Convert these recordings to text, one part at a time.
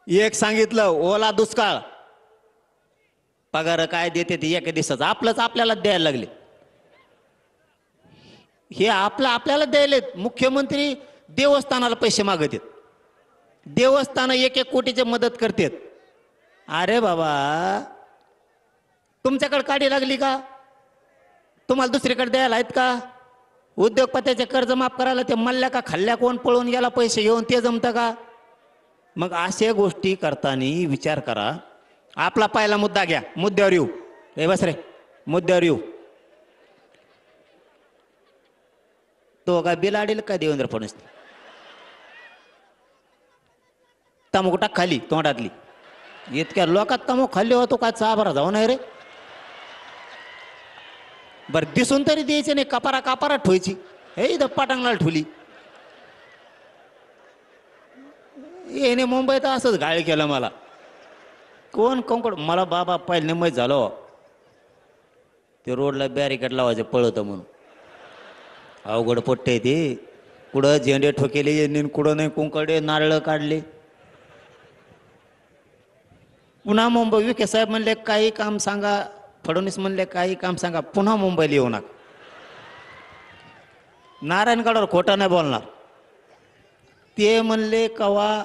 एक सांगितलं ओला दुष्काळ, पगार काय देते ते एका दिवसाचं आपलंच आपल्याला द्यायला लागले. हे आपल्याला द्यायलेत. मुख्यमंत्री देवस्थानाला पैसे मागत आहेत, देवस्थान 1-1 कोटीची मदत करतात. अरे बाबा, तुमच्याकडे काढी लागली का? तुम्हाला दुसरीकडे द्यायला आहेत का? उद्योगपत्याचे कर्ज माफ करायला ते मल्ल्या का खाल्ल्या कोण पळून गेला पैसे घेऊन, ते जमतं का? मग अशा गोष्टी करताना विचार करा. आपला पहिला मुद्दा घ्या, मुद्द्यावर येऊ. रे बस रे, मुद्द्यावर येऊ. तो का बिलाडील का देवेंद्र फडणवीस? तमुक टाक खाली तोंडातली. इतक्या लोकात तमुक खाल्ली होतो का? चाबरा जाऊ नाही रे. बर दिसून तरी द्यायचे नाही, कपारा कापारा ठेवायची. हे इथं पाटांगला ठुली. येणे मुंबईत असंच गाळ केलं मला. कोण कोण मला बाबा पहिले माहीत झालो ते रोडला बॅरिकेड लावायचं पळतं म्हणून. अवघड पट्टे ते, कुठं झेंडे ठोकेले, कुठं नाही कुंकडे नारळ काढले. पुन्हा मुंबई विखे साहेब म्हणले काही काम सांगा, फडणवीस म्हणले काही काम सांगा, पुन्हा मुंबईला येऊ नका. नारायणगडावर खोटं नाही बोलणार. ते म्हणले कवा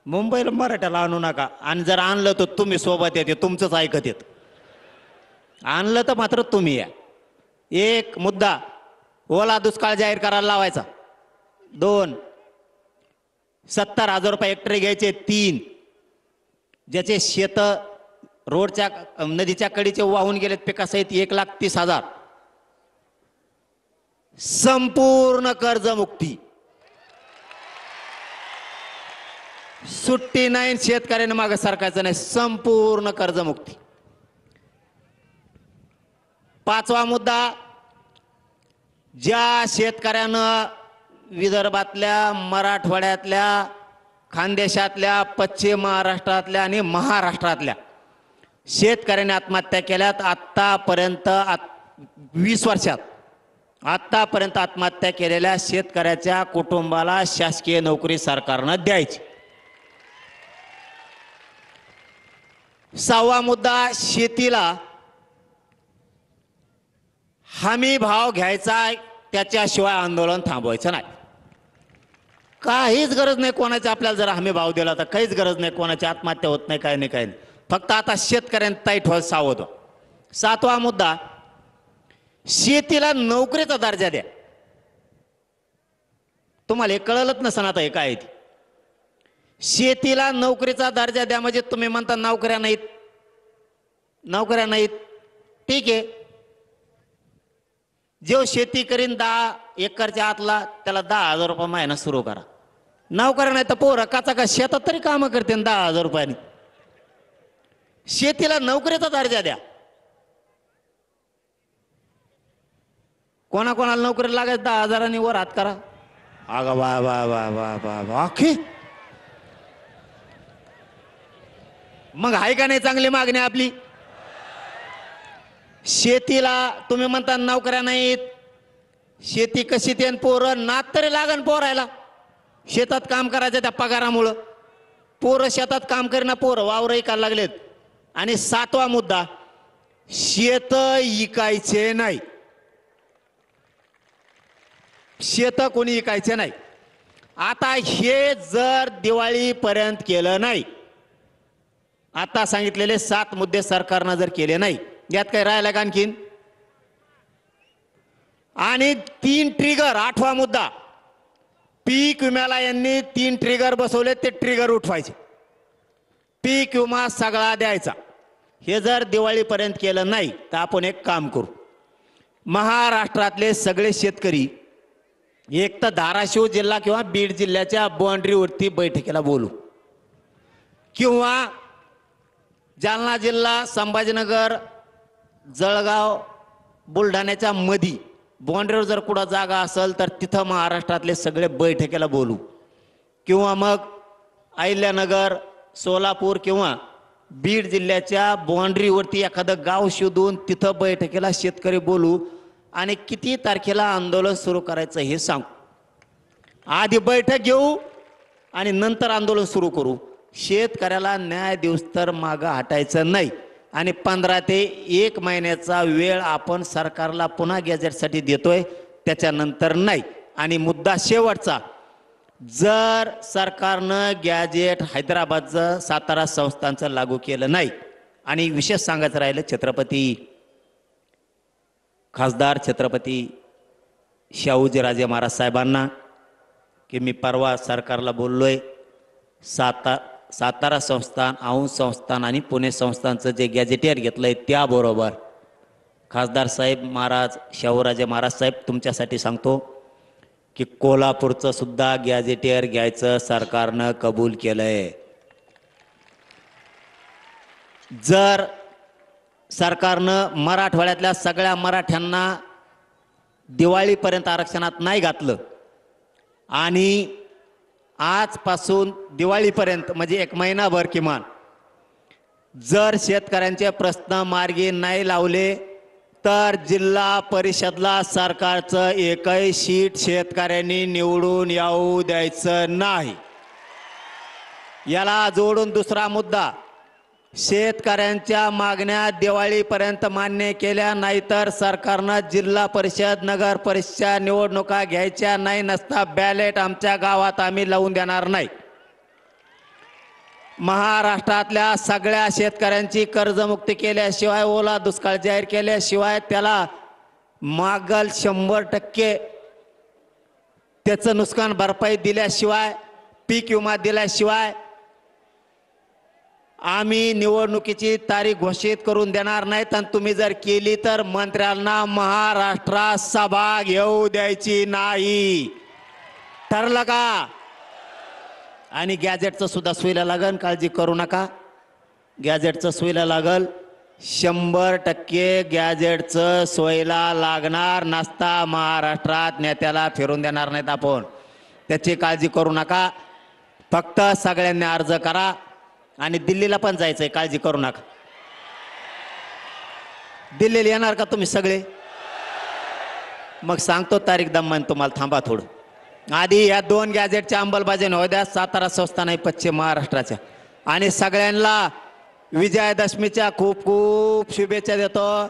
मुंबईला मराठ्याला आणू नका, आणि जर आणलं तर तुम्ही सोबत येते, तुमचंच ऐकत येत. आणलं तर मात्र तुम्ही या. एक मुद्दा ओला दुष्काळ जाहीर करायला लावायचा. 2 70,000 रुपये हेक्टरी घ्यायचे. 3 ज्याचे शेत रोडच्या नदीच्या कडीचे वाहून गेलेत पिकासहित 1,30,000. संपूर्ण कर्जमुक्ती, सुट्टी नाही, शेतकऱ्यांना मागे सरकायचं नाही, संपूर्ण कर्जमुक्ती. 5वा मुद्दा, ज्या शेतकऱ्यानं विदर्भातल्या, मराठवाड्यातल्या, खानदेशातल्या, पश्चिम महाराष्ट्रातल्या आणि महाराष्ट्रातल्या शेतकऱ्यांनी आत्महत्या केल्यात आत्तापर्यंत, 20 वर्षात आत्तापर्यंत आत्महत्या केलेल्या शेतकऱ्याच्या कुटुंबाला शासकीय नोकरी सरकारनं द्यायची. 6वा मुद्दा, शेतीला हमी भाव घ्यायचा, त्याच्याशिवाय आंदोलन थांबवायचं नाही. काहीच गरज नाही कोणाची. आपल्याला जर हमी भाव दिला तर काहीच गरज नाही कोणाची आत्महत्या होत नाही, काही नाही, काही नाही. फक्त आता शेतकऱ्यांना ताईट व्हायला सावध. 7वा मुद्दा, शेतीला नोकरीचा दर्जा द्या. तुम्हाला हे कळलंच नसेल आता हे काय ते. शेतीला नोकरीचा दर्जा द्या म्हणजे तुम्ही म्हणता नोकऱ्या नाहीत, नोकऱ्या नाहीत. ठीक आहे, जो शेती करीन 10 एकरच्या आतला त्याला 10,000 रुपये महिना सुरू करा. नोकऱ्या नाही तर पोरं काचा का शेतात तरी कामं करते 10,000 रुपयांनी. शेतीला नोकरीचा दर्जा द्या. कोणाकोणाला नोकरी लागायचं 10,000 वर हात करा. अगं वा वा वा वा वा वा, अख्खी मग आहे का नाही चांगली मागणी आपली? शेतीला तुम्ही म्हणता नोकऱ्या नाहीत, शेती कशी ते पोरं नात तरी लागन पोरायला. शेतात काम करायचं त्या पगारामुळं. पोरं शेतात काम करीना, पोरं वावर ऐकायला लागलेत. आणि 7वा मुद्दा, शेत इकायचे नाही. शेत कोणी इकायचे नाही. आता हे जर दिवाळीपर्यंत केलं नाही, आता सांगितलेले 7 मुद्दे सरकारनं जर केले नाही, यात काही राहिला का आणखीन? आणि 3 ट्रिगर. 8वा मुद्दा, पीक विम्याला यांनी 3 ट्रिगर बसवले, ते ट्रिगर उठवायचे. पीक विमा सगळा द्यायचा. हे जर दिवाळीपर्यंत केलं नाही तर आपण एक काम करू. महाराष्ट्रातले सगळे शेतकरी एक तर धाराशिव जिल्हा किंवा बीड जिल्ह्याच्या बाउंड्रीवरती बैठकीला बोलू, किंवा जालना जिल्हा, संभाजीनगर, जळगाव, बुलढाण्याच्या मधी बाउंड्रीवर जर कुठं जागा असेल तर तिथं महाराष्ट्रातले सगळे बैठकीला बोलू. किंवा मग अहिल्यानगर, सोलापूर किंवा बीड जिल्ह्याच्या बाउंड्रीवरती एखादं गाव शोधून तिथं बैठकीला शेतकरी बोलू आणि किती तारखेला आंदोलन सुरू करायचं हे सांगू. आधी बैठक घेऊ आणि नंतर आंदोलन सुरू करू. शेतकऱ्याला न्याय देऊस तर मागं हटायचं नाही आणि 15 ते 1 महिन्याचा वेळ आपण सरकारला पुन्हा गॅजेटसाठी देतोय, त्याच्यानंतर नाही. आणि मुद्दा शेवटचा, जर सरकारनं गॅजेट हैदराबादचं सातारा संस्थांचं लागू केलं नाही आणि विशेष सांगायचं राहिलं खासदार छत्रपती शाहूजीराजे महाराज साहेबांना की मी परवा सरकारला बोललोय, सातारा संस्थान, औंध संस्थान आणि पुणे संस्थानचं जे गॅजेटियर घेतलंय त्याबरोबर खासदार साहेब महाराज शाहूराजे महाराज साहेब तुमच्यासाठी सांगतो की कोल्हापूरचं सुद्धा गॅजेटियर घ्यायचं सरकारनं कबूल केलंय. जर सरकारनं मराठवाड्यातल्या सगळ्या मराठ्यांना दिवाळीपर्यंत आरक्षणात नाही घातलं आणि आजपासून दिवाळीपर्यंत म्हणजे 1 महिनाभर किमान जर शेतकऱ्यांचे प्रश्न मार्गी नाही लावले तर जिल्हा परिषदला सरकारचं एकही सीट शेतकऱ्यांनी निवडून येऊ द्यायचं नाही. याला जोडून दुसरा मुद्दा, शेतकऱ्यांच्या मागण्या दिवाळीपर्यंत मान्य केल्या नाही तर सरकारनं जिल्हा परिषद नगर परिषद निवडणुका घ्यायच्या नाही, नसता बॅलेट आमच्या गावात आम्ही लावून देणार नाही. महाराष्ट्रातल्या सगळ्या शेतकऱ्यांची कर्जमुक्ती केल्याशिवाय, ओला दुष्काळ जाहीर केल्याशिवाय, त्याला मागल 100% त्याचं नुकसान भरपाई दिल्याशिवाय, पीक विमा दिल्याशिवाय आम्ही निवडणुकीची तारीख घोषित करून देणार नाहीत. आणि तुम्ही जर केली तर मंत्र्यांना महाराष्ट्रात सभा घेऊ द्यायची नाही. ठरलं का? आणि गॅजेटचं सुद्धा सोयीला लागल, काळजी करू नका. गॅजेटचं सोयीला लागल, 100% गॅजेटचं सोयीला लागणार. नसता महाराष्ट्रात नेत्याला फिरून देणार नाहीत आपण, त्याची काळजी करू नका. फक्त सगळ्यांनी अर्ज करा आणि दिल्लीला पण जायचंय, काळजी करू नका. दिल्लीला येणार का तुम्ही सगळे? मग सांगतो तारीख दम्मान तुम्हाला, थांबा थोडं. आधी या 2 गॅजेटच्या अंमलबजावणी होऊ द्या, सातारा संस्थान आहे पश्चिम महाराष्ट्राच्या. आणि सगळ्यांना विजयादशमीच्या खूप खूप शुभेच्छा देतो.